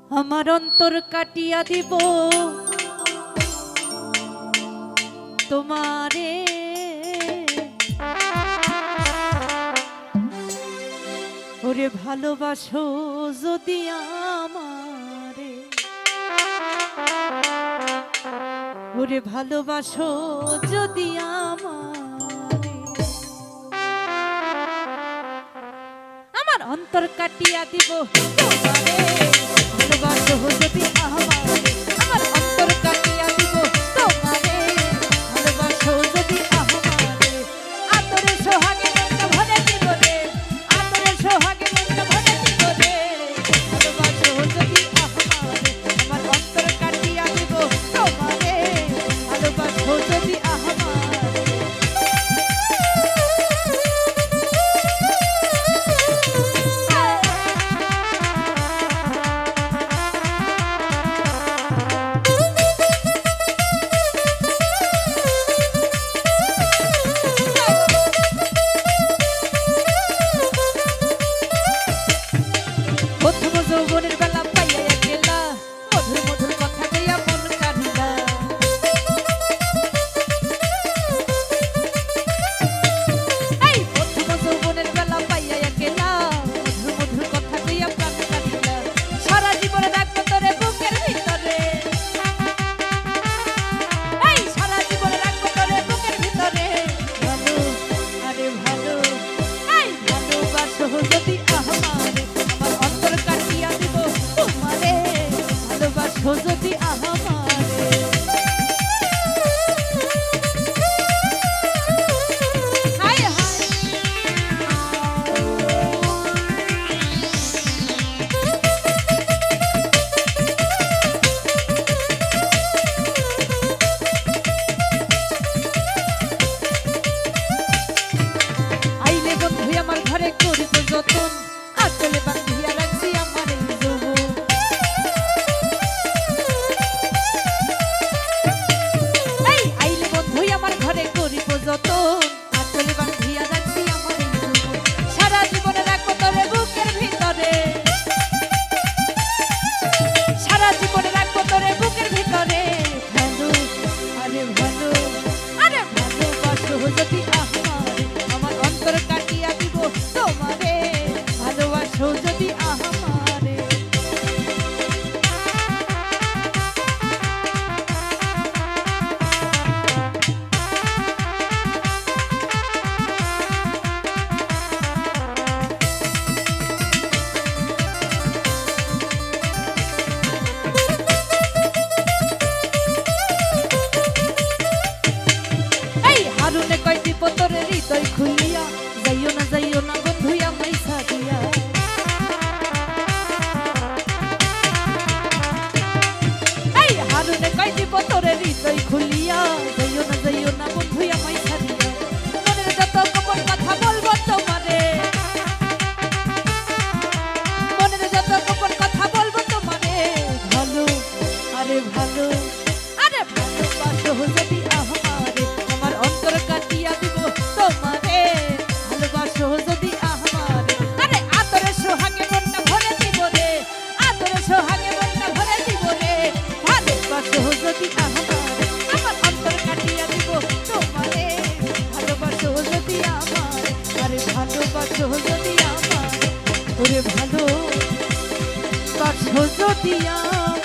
আমার অন্তর কাটিয়া দিব তোমারে, ওরে ভালোবাসো যদি আমারে, ওরে ভালোবাসো যদি আমারে, আমার অন্তর কাটিয়া দিব তোমারে, ভালোবাসো যদি আমারে, আমার অন্তর কাটিয়া দিব তোমারে, ভালোবাসো যদি আমারে, আদরে সোহাগে মনটা ভরে দিব রে, আদরে সোহাগে মনটা ভরে দিব রে, ভালোবাসো যদি আমারে, আমার অন্তর কাটিয়া দিব তোমারে, ভালোবাসো যদি আমারে। যৌবনের বেলা পাইয়া গেলা, মধুর মধুর কথা কইয়া মন কান্দিলা, এই প্রথম যৌবনের বেলা পাইয়া গেলা, মধুর মধুর কথা কইয়া প্রাণ কান্দিলা, সারা জীবনে রাখবো তোরে বুকের ভিতরে, এই সারা জীবনে রাখবো তোরে বুকের ভিতরে, ভালো আরে ভালো, এই ভালোবাসো যদি আমারে, আমার অন্তর কাটিয়া দিব তোমারে, ভালোবাসো যদি আমারে। হায় হায় আইলে বন্ধু আমার ঘরে করিব যতন, আচলে বান্ধিয়া রাখছি আমার এই যৌবন, এই আইলে বন্ধু আমার ঘরে করিব যতন, আচলে বান্ধিয়া রাখছি আমার এই যৌবন, সারা জীবনে রাখবো তোরে বুকের ভিতরে, সারা জীবনে রাখবো তোরে বুকের ভিতরে, ভালো আরে ভালো, আরে ভালোবাসো যদি আমারে, আমার অন্তর কাটিয়া দিব তোমারে, ভালোবাসো যদি আমারে। এই হারুনে কয় দিব তোরে হৃদয় খুলিয়া, যাইও না বন্ধু আমায় ছাড়িয়া, এই হারুনে কয় দিব তোরে হৃদয় খুলিয়া, যাইও না বন্ধু আমায় ছাড়িয়া, মনের যত গোপন কথা বলবো তোমারে, মনের যত গোপন কথা বলবো তোমারে, ভালো আরে ভালো, আরে ভালোবাসো যদি আমারে, আমার অন্তর কাটিয়া দিব তোমারে, ভালোবাসো যদি আমারে, আরে আদরে সোহাগে মনটা ভরে দিব রে, আদরে সোহাগে মনটা ভরে দিব রে, ভালোবাসো যদি আমারে, আমার অন্তর কাটিয়া দিব তোমারে, ভালোবাসো যদি আমারে, আরে ভালোবাসো যদি আমারে, ওরে ভালোবাসো যদি আমারে।